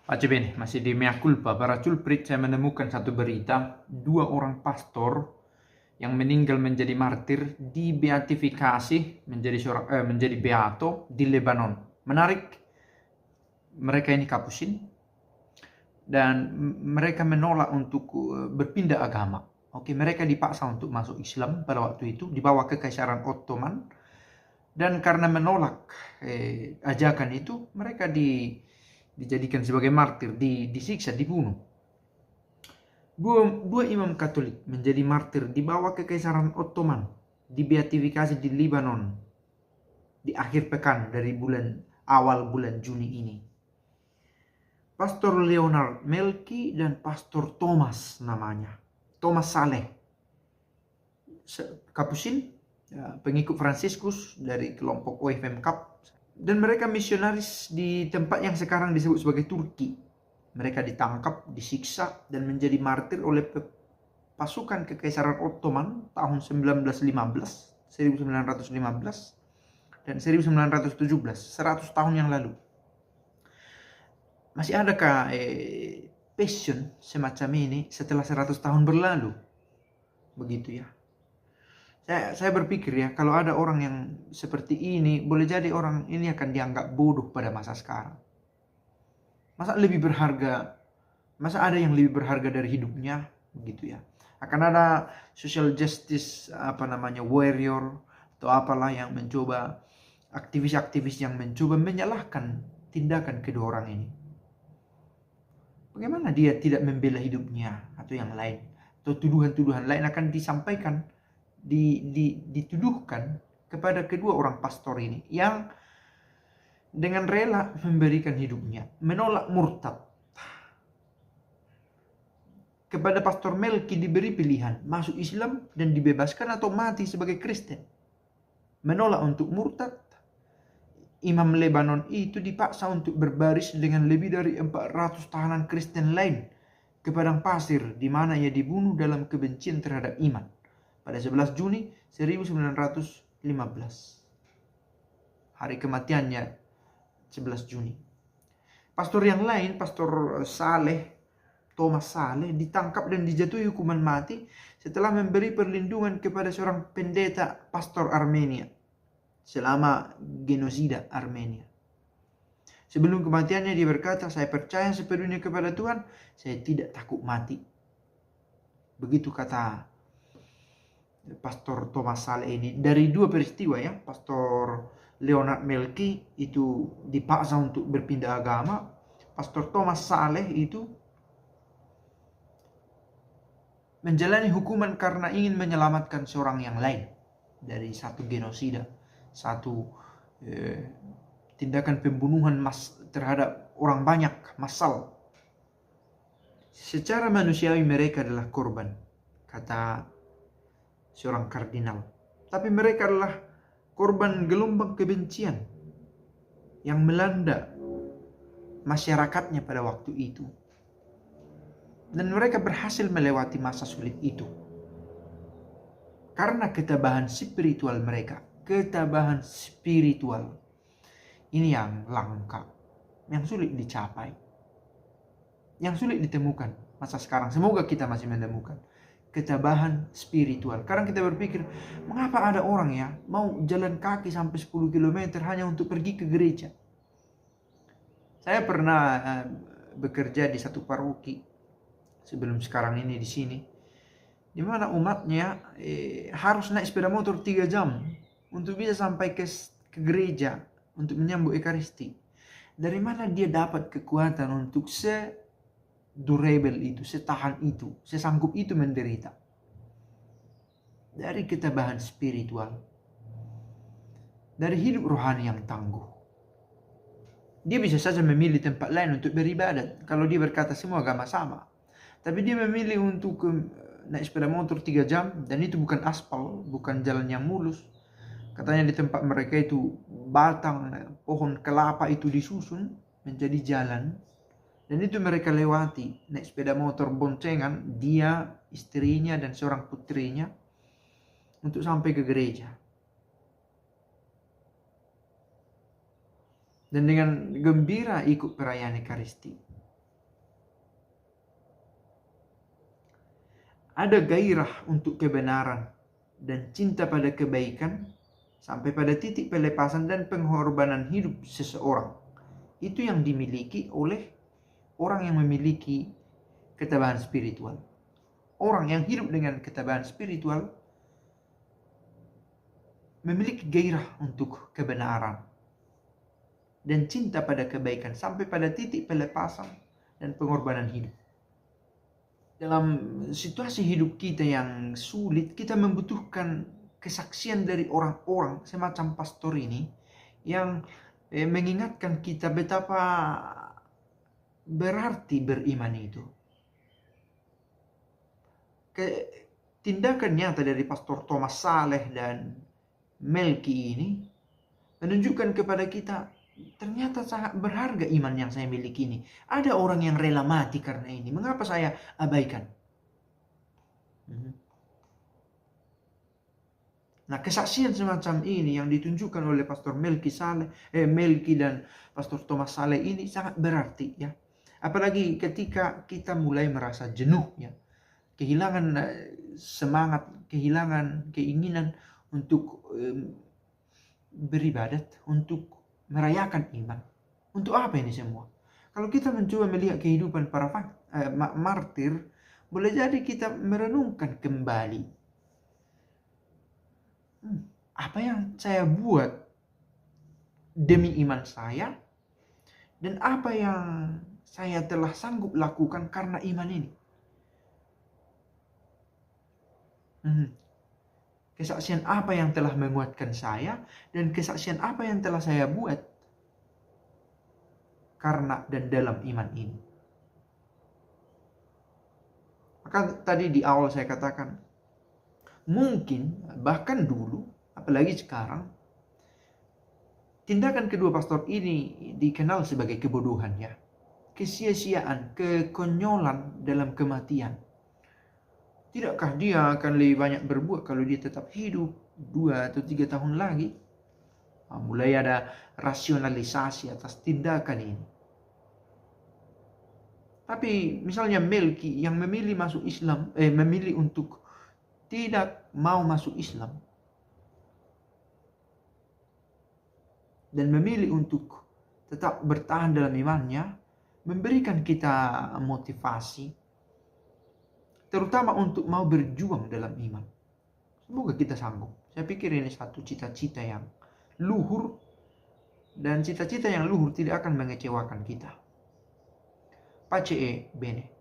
Pace bene, masih di mea culpa para culprit saya menemukan satu berita, dua orang pastor yang meninggal menjadi martir dibeatifikasi menjadi beato di Lebanon. Menarik, mereka ini kapusin dan mereka menolak untuk berpindah agama. Oke, mereka dipaksa untuk masuk Islam pada waktu itu, dibawa ke Kekaisaran Ottoman, dan karena menolak ajakan itu, mereka dijadikan sebagai martir, disiksa, dibunuh. Dua imam Katolik menjadi martir dibawa ke Kekaisaran Ottoman, dibeatifikasi di Lebanon di akhir pekan dari awal bulan Juni ini. Pastor Leonard Melki dan Pastor Thomas namanya, Thomas Saleh, Kapusin, pengikut Fransiskus dari kelompok OFM Cup, dan mereka misionaris di tempat yang sekarang disebut sebagai Turki. Mereka ditangkap, disiksa, dan menjadi martir oleh pasukan Kekaisaran Ottoman tahun 1915 dan 1917, 100 tahun yang lalu. Masih adakah passion semacam ini setelah 100 tahun berlalu? Begitu ya. Saya berpikir ya, kalau ada orang yang seperti ini, boleh jadi orang ini akan dianggap bodoh pada masa sekarang. Masa ada yang lebih berharga dari hidupnya? Begitu ya. Akan ada social justice, warrior, atau apalah yang mencoba, aktivis-aktivis yang mencoba menyalahkan tindakan kedua orang ini. Bagaimana dia tidak membela hidupnya atau yang lain? Atau tuduhan-tuduhan lain akan disampaikan, dituduhkan kepada kedua orang pastor ini yang dengan rela memberikan hidupnya, menolak murtad. Kepada Pastor Melki diberi pilihan masuk Islam dan dibebaskan atau mati sebagai Kristen. Menolak untuk murtad, Imam Lebanon itu dipaksa untuk berbaris dengan lebih dari 400 tahanan Kristen lain ke padang pasir di mana ia dibunuh dalam kebencian terhadap iman pada 11 Juni 1915. Hari kematiannya 11 Juni. Pastor yang lain, Pastor Thomas Saleh, ditangkap dan dijatuhi hukuman mati setelah memberi perlindungan kepada seorang pendeta pastor Armenia selama genosida Armenia. Sebelum kematiannya dia berkata, "Saya percaya sepenuhnya kepada Tuhan, saya tidak takut mati." Begitu kata Pastor Thomas Saleh ini. Dari dua peristiwa ya, Pastor Leonard Melki itu dipaksa untuk berpindah agama, Pastor Thomas Saleh itu menjalani hukuman karena ingin menyelamatkan seorang yang lain dari satu genosida, satu tindakan pembunuhan terhadap orang banyak, massal. Secara manusiawi mereka adalah korban, kata seorang kardinal. Tapi mereka adalah korban gelombang kebencian yang melanda masyarakatnya pada waktu itu. Dan mereka berhasil melewati masa sulit itu karena ketabahan spiritual mereka. Ketabahan spiritual ini yang langka, yang sulit dicapai, yang sulit ditemukan masa sekarang. Semoga kita masih menemukan ketabahan spiritual. Karena kita berpikir, mengapa ada orang ya mau jalan kaki sampai 10 km hanya untuk pergi ke gereja? Saya pernah bekerja di satu paroki sebelum sekarang ini di sini, di mana umatnya harus naik sepeda motor 3 jam untuk bisa sampai ke gereja untuk menyambut Ekaristi. Dari mana dia dapat kekuatan untuk durable itu, setahan itu, sesanggup itu menderita? Dari ketabahan spiritual, dari hidup rohani yang tangguh. Dia bisa saja memilih tempat lain untuk beribadat kalau dia berkata semua agama sama. Tapi dia memilih untuk naik sepeda motor 3 jam, dan itu bukan aspal, bukan jalan yang mulus. Katanya di tempat mereka itu batang pohon kelapa itu disusun menjadi jalan. Dan itu mereka lewati, naik sepeda motor boncengan, dia, istrinya, dan seorang putrinya, untuk sampai ke gereja. Dan dengan gembira ikut perayaan Ekaristi. Ada gairah untuk kebenaran dan cinta pada kebaikan sampai pada titik pelepasan dan pengorbanan hidup seseorang. Itu yang dimiliki oleh orang yang memiliki ketabahan spiritual. Orang yang hidup dengan ketabahan spiritual memiliki gairah untuk kebenaran dan cinta pada kebaikan sampai pada titik pelepasan dan pengorbanan hidup. Dalam situasi hidup kita yang sulit, kita membutuhkan kesaksian dari orang-orang semacam pastor ini yang mengingatkan kita betapa berarti beriman itu. Tindakan nyata dari Pastor Thomas Saleh dan Melki ini menunjukkan kepada kita ternyata sangat berharga iman yang saya miliki ini. Ada orang yang rela mati karena ini. Mengapa saya abaikan? Nah, kesaksian semacam ini yang ditunjukkan oleh Pastor Melki dan Pastor Thomas Saleh ini sangat berarti ya. Apalagi ketika kita mulai merasa jenuh ya. Kehilangan semangat, kehilangan keinginan untuk beribadat, untuk merayakan iman. Untuk apa ini semua? Kalau kita mencoba melihat kehidupan para martir, boleh jadi kita merenungkan kembali. Apa yang saya buat demi iman saya, dan apa yang saya telah sanggup lakukan karena iman ini. Kesaksian apa yang telah menguatkan saya, dan kesaksian apa yang telah saya buat karena dan dalam iman ini. Maka tadi di awal saya katakan, mungkin bahkan dulu, apalagi sekarang, tindakan kedua pastor ini dikenal sebagai kebodohan ya. Kesia-siaan, kekonyolan dalam kematian. Tidakkah dia akan lebih banyak berbuat kalau dia tetap hidup 2 atau 3 tahun lagi? Mulai ada rasionalisasi atas tindakan ini. Tapi misalnya Melki yang memilih masuk Islam, memilih untuk tidak mau masuk Islam, dan memilih untuk tetap bertahan dalam imannya, memberikan kita motivasi, terutama untuk mau berjuang dalam iman. Semoga kita sanggup. Saya pikir ini satu cita-cita yang luhur, dan cita-cita yang luhur tidak akan mengecewakan kita. Pace bene.